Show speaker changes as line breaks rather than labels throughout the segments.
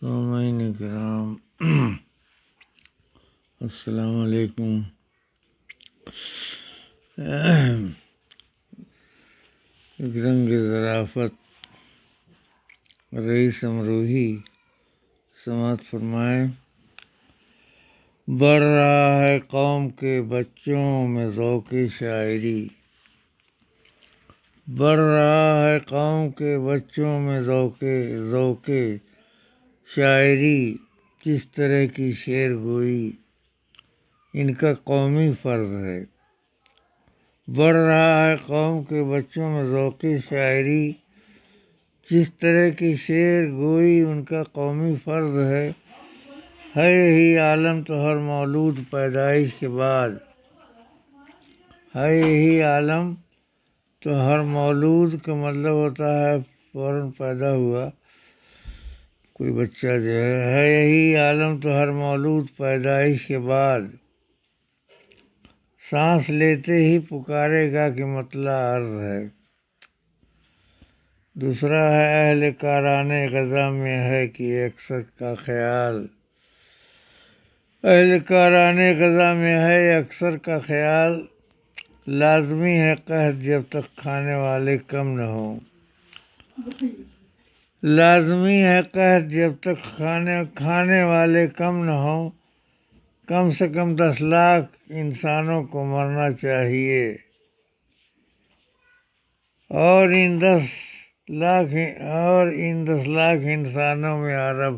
سامعین کرام السلام علیکم۔ ایک رنگ ظرافت رئیس امروہی سماعت فرمائیں۔ بڑھ رہا ہے قوم کے بچوں میں ذوق شاعری، بڑھ رہا ہے قوم کے بچوں میں ذوق شاعری، کس طرح کی شعر گوئی ان کا قومی فرض ہے۔ بڑھ رہا ہے قوم کے بچوں میں ذوق شاعری، جس طرح کی شعر گوئی ان کا قومی فرض ہے یہی عالم تو ہر مولود پیدائش کے بعد، ہے یہی عالم تو ہر مولود کا مطلب ہوتا ہے فوراً پیدا ہوا کوئی بچہ جو ہے یہی عالم تو ہر مولود پیدائش کے بعد، سانس لیتے ہی پکارے گا کہ مطلع عرض ہے۔ دوسرا ہے اہل کارانے غزہ میں ہے کہ اکثر کا خیال، اہل کارانے غزہ میں ہے اکثر کا خیال، لازمی ہے قحط جب تک کھانے والے کم نہ ہوں، لازمی ہے قحط جب تک کھانے والے کم نہ ہوں، کم سے کم 10 لاکھ انسانوں کو مرنا چاہیے اور ان 10 لاکھ انسانوں میں عرب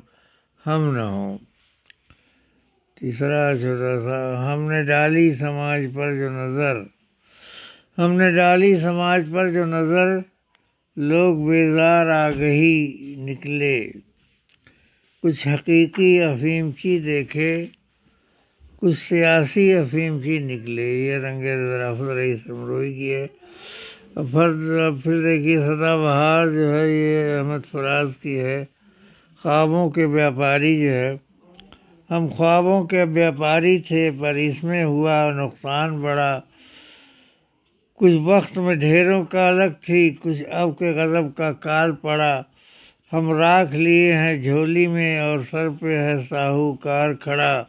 ہم نہ ہوں۔ تیسرا چھوٹا سا، ہم نے ڈالی سماج پر جو نظر، لوگ بیزار آگہی نکلے، کچھ حقیقی افیمچی دیکھے، کچھ سیاسی افیمچی نکلے۔ یہ رنگ ظرافت رئیس امروہی کی ہے۔ اب پھر دیکھیے سدا بہار جو ہے یہ احمد فراز کی ہے۔ خوابوں کے بیاپاری جو ہے، ہم خوابوں کے بیاپاری تھے پر اس میں ہوا نقصان بڑا، کچھ وقت میں ڈھیروں کا الگ تھی، کچھ اب کے غضب کا کال پڑا، ہم راکھ لیے ہیں جھولی میں اور سر پہ ہے ساہوکار کھڑا،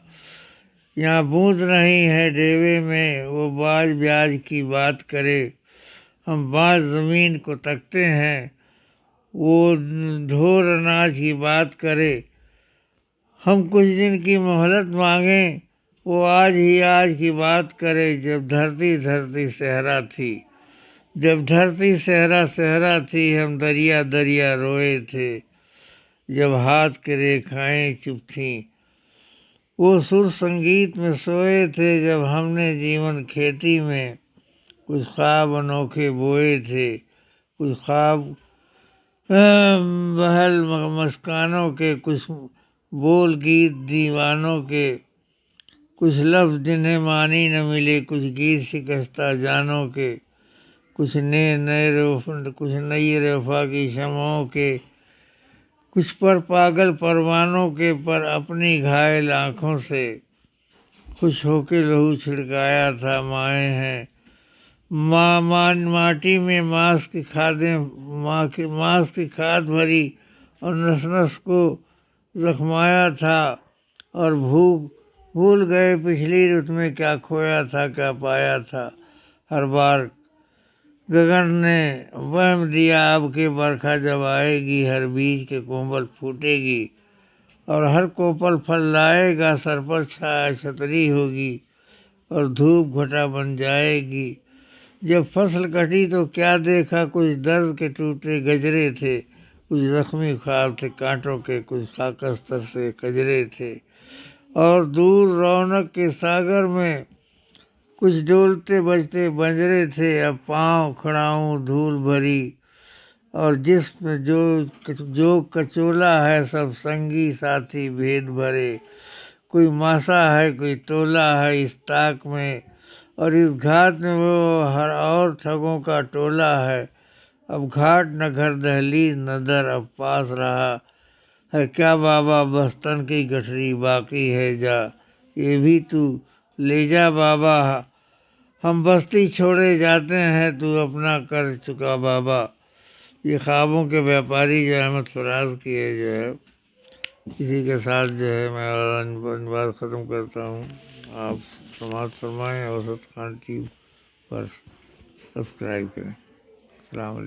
یہاں بوند نہیں ہے ڈیوے میں وہ باج بیاج کی بات کرے، ہم باز زمین کو تکتے ہیں وہ ڈھور اناج کی بات کرے، ہم کچھ دن کی مہلت مانگیں وہ آج ہی آج کی بات کرے، جب دھرتی صحرا تھی، جب دھرتی صحرا تھی، ہم دریا دریا روئے تھے، جب ہاتھ کے ریکھائیں چپ تھیں، وہ سر سنگیت میں سوئے تھے، جب ہم نے جیون کھیتی میں کچھ خواب انوکھے بوئے تھے، کچھ خواب بہل مسکانوں کے، کچھ بول گیت دیوانوں کے، کچھ لفظ جنہیں معنی نہ ملے، کچھ گیت شکستہ جانوں کے، کچھ نئی وفا کی شمعوں کے، کچھ پر پاگل پروانوں کے، پر اپنی گھائل آنکھوں سے خوش ہو کے لہو چھڑکایا تھا مائیں ہیں، ماٹی میں ماس کی کھاد بھری اور نس نس کو زخمایا تھا، اور بھول گئے پچھلی رت میں کیا کھویا تھا کیا پایا تھا، ہر بار گگن نے وہم دیا اب کہ برکھا جب آئے گی، ہر بیج کے کومل پھوٹے گی اور ہر کوپل پھل لائے گا، سر پر چھایا چھتری ہوگی اور دھوپ گھٹا بن جائے گی، جب فصل کٹی تو کیا دیکھا، کچھ درد کے ٹوٹے گجرے تھے، کچھ زخمی خواب تھے کانٹوں کے، کچھ خاکستر سے کجرے تھے، اور دور رونق کے ساگر میں کچھ ڈولتے بجتے بنجرے تھے، اب پاؤں کھڑاؤں دھول بھری اور جسم جو کچولا ہے، سب سنگی ساتھی بھید بھرے، کوئی ماسا ہے کوئی تولا ہے اس طاق میں، اور اس گھاٹ میں وہ ہر اور ٹھگوں کا ٹولہ ہے، اب گھاٹ نہ گھر دہلیز نہ در اب پاس رہا ہے کیا، بابا بس تن کی گٹھری باقی ہے جا، یہ بھی تو لے جا بابا، ہم بستی چھوڑے جاتے ہیں تو اپنا کر چکا بابا۔ یہ خوابوں کے بیاپاری جو احمد فراز کی ہے جو ہے اسی کے ساتھ جو ہے میں اپنی بات ختم کرتا ہوں. آپ سماعت فرمائیں. اوسط خان ٹیوب پر سبسکرائب کریں. السلام علیکم.